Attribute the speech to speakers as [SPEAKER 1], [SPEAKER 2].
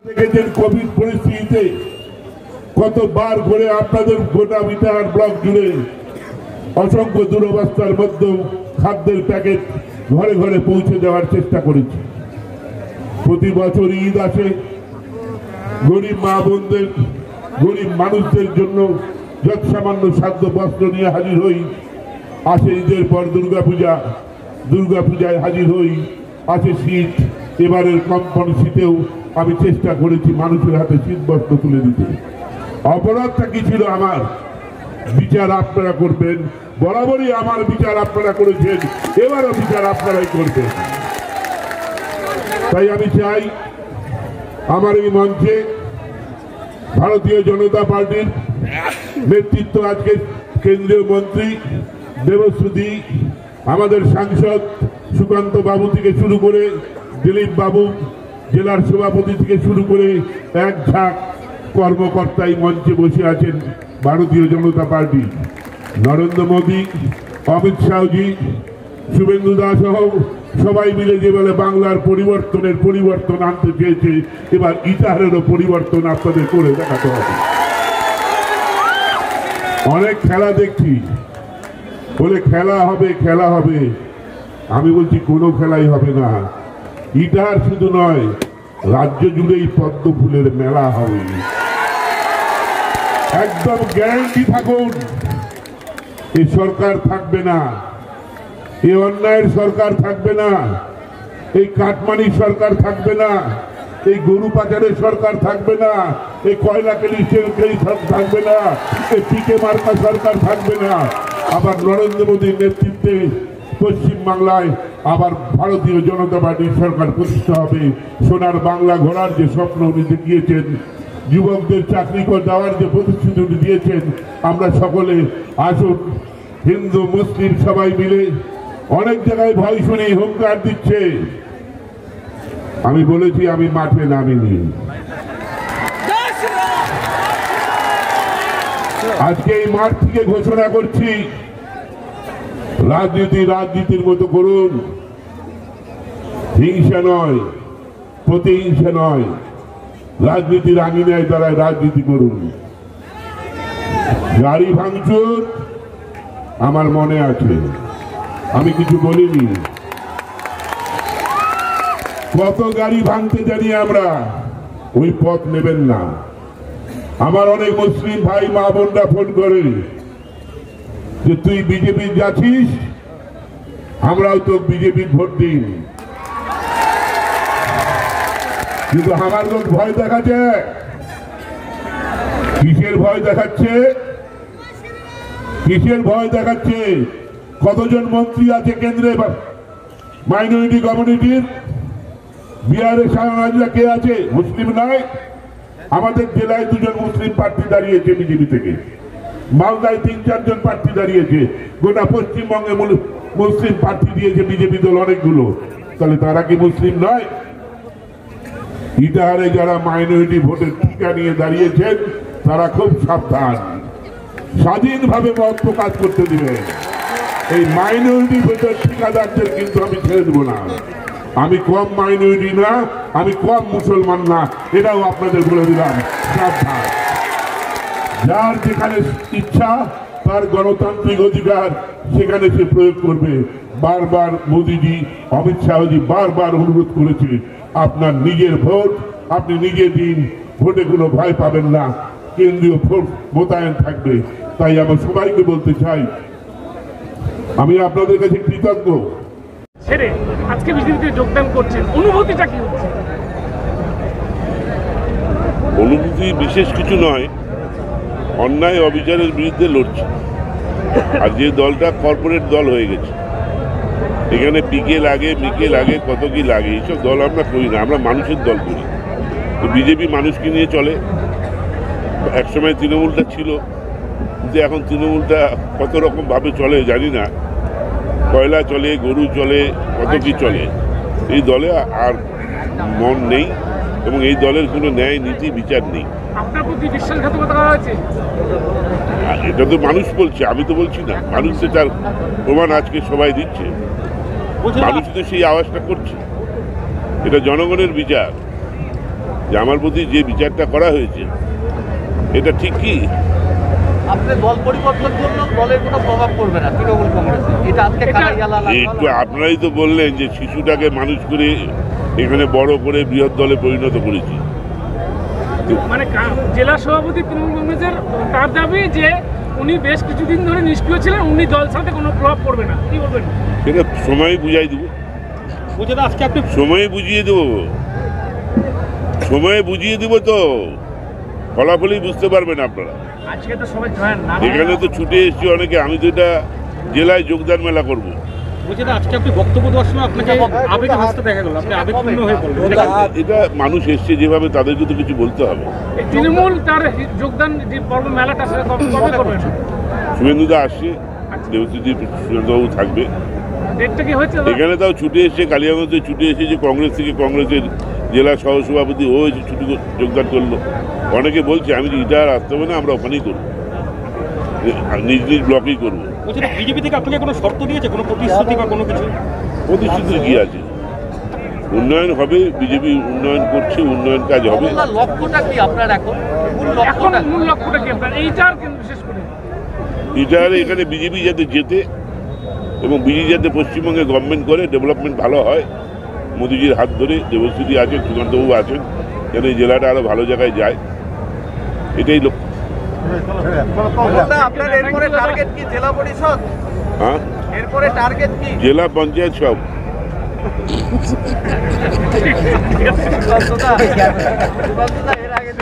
[SPEAKER 1] দেখেছেন কোভিড পরিস্থিতিতে কতবার করে আপনাদের গোটা ইটাহার ব্লক জুড়ে অসংখ্য দুরবস্থার মধ্যে খাদ্যের প্যাকেট ঘরে ঘরে পৌঁছে দেওয়ার চেষ্টা করেছি। প্রতি বছর ঈদ আসে, গরিব মা বোনদের, গরিব মানুষদের জন্য যত সামান্য সাধ্য বস্ত্র নিয়ে হাজির হই। আসে ঈদের পর দুর্গাপূজায় হাজির হই। আসে শীত, এবারের কম্পন শীতেও আমি চেষ্টা করেছি মানুষের হাতে শীত বস্ত্র তুলে দিতে। অপরাধটা কি ছিল আমার? বিচার আপনারা করবেন। বরাবরই আমার বিচার আপনারা করেছেন, এবারও বিচার আপনারাই করবেন। তাই আমি চাই আমার এই মঞ্চে ভারতীয় জনতা পার্টির নেতৃত্ব, আজকে কেন্দ্রীয় মন্ত্রী দেবশ্রী, আমাদের সাংসদ সুকান্ত বাবু থেকে শুরু করে দিলীপ বাবু, জেলার সভাপতি থেকে শুরু করে এক ঝাঁক কর্মকর্তাই মঞ্চে বসে আছেন ভারতীয় জনতা পার্টি। নরেন্দ্র মোদী, অমিত শাহজি, শুভেন্দু দাস সহ সবাই মিলে যে বলে বাংলার পরিবর্তন আনতে চেয়েছে, এবার ইটাহারেরও পরিবর্তন আপনাদের করে দেখাতে হবে। অনেক খেলা দেখছি, বলে খেলা হবে। আমি বলছি কোনো খেলাই হবে না। ইটাহার শুধু নয়, রাজ্য জুড়েই পদ্ম ফুলের মেলা হবে। একদম গ্যারান্টি থাকুন, এই সরকার থাকবে না, এই অন্যায়ের সরকার থাকবে না, এই কাটমানি সরকার থাকবে না, এই গরু পাচারের সরকার থাকবে না, এই কয়লা কেলিসের থাকবে না, এই পিকে মার্কা সরকার থাকবে না। আবার নরেন্দ্র মোদীর নেতৃত্বে পশ্চিমবাংলায় আবার ভারতীয় জনতা পার্টির সরকার প্রতিষ্ঠা হবে। সোনার বাংলা ঘোরার যে স্বপ্ন উনি দেখিয়েছেন, যুবকদের চাকরি করে দেওয়ার যে প্রতিশ্রুতি উনি দিয়েছেন, আমরা সকলে আসুন, হিন্দু মুসলিম সবাই মিলে। অনেক জায়গায় ভয় শুনে হুঙ্কার দিচ্ছে, আমি বলেছি আমি মাঠে নামিনি। আজকে এই মাঠ থেকে ঘোষণা করছি, রাজনীতির মতো করুন, হিংসা নয়, প্রতিহিংসা নয়, রাজনীতির আঙিনায় দ্বারায় রাজনীতি করুন। গাড়ি ভাঙচুর আমার মনে আছে, আমি কিছু বলিনি। কত গাড়ি ভাঙতে জানি আমরা, ওই পথ নেবেন না। আমার অনেক মুসলিম ভাই মা বোনরা ফোন করে যে তুই বিজেপি যাচ্ছিস, আমরাও তো বিজেপির ভোট দিন। কিন্তু আমার লোক ভয় দেখাচ্ছে। কিসের ভয় দেখাচ্ছে? কতজন মন্ত্রী আছে কেন্দ্রে মাইনরিটি কমিউনিটির? বিহারের শাহনাজরা কে আছে? মুসলিম নয়। আমাদের জেলায় দুজন মুসলিম প্রার্থী দাঁড়িয়েছে বিজেপি থেকে, মালদায় 3-4 জন প্রার্থী দাঁড়িয়েছে, গোটা পশ্চিমবঙ্গে মুসলিম প্রার্থী দিয়েছে বিজেপি দল অনেকগুলো। তাহলে তারা কি মুসলিম নয়? ইটাহারে যারা মাইনরিটি ভোটের টিকা নিয়ে দাঁড়িয়েছেন তারা খুব সাবধান, স্বাধীনভাবে মত প্রকাশ করতে দিবেন। এই মাইনরিটি ভোটের ঠিকাদারদের কিন্তু আমি ছেড়ে দেবো না। আমি কম মাইনরিটি না, আমি কম মুসলমান না, এটাও আপনাদের বলে দিলাম। সাবধান, যার যেখানে ইচ্ছা, তার গণতান্ত্রিক অধিকার সেখানে সে প্রয়োগ করবে। বারবার মোদীজি, অমিত শাহজি বারবার অনুরোধ করেছে, আপনার নিজের ভোট আপনি নিজে দিন, ভোটে কোনো ভয় পাবেন না, কেন্দ্রীয় ফোর্স মোতায়েন থাকবে। তাই আমি সবাইকে বলতে চাই, আমি আপনাদের কাছে কৃতজ্ঞ।
[SPEAKER 2] আজকে বিজেপিতে যোগদান করছেন, অনুভূতিটা কি হচ্ছে?
[SPEAKER 3] অনুভূতি বিশেষ কিছু নয়, অন্যায় অবিচারের বিরুদ্ধে লড়ছে। আর যে দলটা কর্পোরেট দল হয়ে গেছে, এখানে পিকে লাগে, মিকে লাগে, কত কি লাগে, এইসব দল আমরা করি না, আমরা মানুষের দল করি। তো বিজেপি মানুষকে নিয়ে চলে। একসময় তৃণমূলটা ছিল, কিন্তু এখন তৃণমূলটা কত রকম ভাবে চলে জানি না, কয়লা চলে, গরু চলে, কত কি চলে। এই দলে আর মন নেই এবং এই দলের কোনো ন্যায় নীতি বিচার নেই। এটা তো মানুষ বলছে, আমি তো বলছি না। মানুষ তো তার প্রমাণ আজকে সবাই দিচ্ছে, মানুষ তো সেই আওয়াজটা করছে। এটা জনগণের বিচার। যে আমার প্রতি যে বিচারটা করা হয়েছে এটা ঠিক কি?
[SPEAKER 4] আপনি দল পরিবর্তন করলেও দলের কোনো প্রভাব পড়বে না তৃণমূল কংগ্রেসে, এটা আজকে
[SPEAKER 3] একটু আপনারাই তো বললেন যে শিশুটাকে মানুষ করে এখানে বড় করে বৃহৎ দলে পরিণত করেছি।
[SPEAKER 2] মানে জেলা সভাপতি তৃণমূল কংগ্রেসের তার দাবি যে উনি বেশ কিছুদিন ধরে নিষ্ক্রিয় ছিলেন, উনি দল সাথে কোনো প্রভাব পড়বে না, কি বলবেন?
[SPEAKER 3] সেটা সময় বুঝাই দেবো,
[SPEAKER 4] আজকে আপনি
[SPEAKER 3] সময়ে বুঝিয়ে দেবো, সময়ে বুঝিয়ে দেবো, তো ফলাফলই বুঝতে পারবেন আপনারা।
[SPEAKER 2] আজকে তো সবাই জয়েন না,
[SPEAKER 3] এখানে তো ছুটে এসেছি অনেকে, আমি তো এটা জেলায় যোগদান মেলা করবো।
[SPEAKER 4] বুঝে না আজকে আপনি বক্তব্য দেওয়ার সময় আপনাকে আবেগে ভাসতে দেখা গেল, আপনি আবেগপূর্ণ হয়ে পড়লেন।
[SPEAKER 3] এটা মানুষ এসছে যেভাবে, তাদেরকে তো কিছু বলতে হবে।
[SPEAKER 2] এই তৃণমূল তার যোগদান যে পর্ব মেলাটা সেটা কবে করবেন?
[SPEAKER 3] শুভেন্দুদা আসছে, দেবশ্রী সুরেন্দ্রবাবু থাকবে।
[SPEAKER 2] ডেটটা কি হয়েছে?
[SPEAKER 3] এখানে তাও ছুটে এসছে, কালিয়াগঞ্জে ছুটে এসে যে কংগ্রেস থেকে কংগ্রেসের জেলা সহসভাপতি ও এসে ছুটি যোগদান করলো। অনেকে বলছে আমি রিটায়ার আসতে হবে না, আমরা ওখানেই করবো, নিজ নিজ ব্লকেই করবো।
[SPEAKER 4] বিজেপি থেকে আপনাকে কোনো শর্ত দিয়েছে, কোনো প্রতিশ্রুতি বা কোনো কিছু?
[SPEAKER 3] প্রতিশ্রুতির কি আছে? উন্নয়ন হবে, বিজেপি উন্নয়ন করছে, উন্নয়ন কাজ হবে।
[SPEAKER 4] লক্ষ্যটা কি আপনার এখন?
[SPEAKER 2] এখন মূল লক্ষ্যটা কি আপনার এইটার কেন্দ্র বিশেষ করে?
[SPEAKER 3] রিটায়ারে এখানে বিজেপি যাতে জেতে এবং বিজেপি যাতে পশ্চিমবঙ্গে গভর্নমেন্ট করে, ডেভেলপমেন্ট ভালো হয়, মোদিজির হাত ধরে দেবশ্রী আছেন, সুকান্তবাবু আছেন, যেন এই জেলাটা আরো ভালো জায়গায় যায়, এটাই লক্ষ্য।
[SPEAKER 4] আপনার এরপরে টার্গেট কি জেলা পরিষদ?
[SPEAKER 3] হ্যাঁ,
[SPEAKER 4] এরপরে টার্গেট কি?
[SPEAKER 3] জেলা পঞ্চায়েত সব।
[SPEAKER 4] সুকান্তদা, এর আগে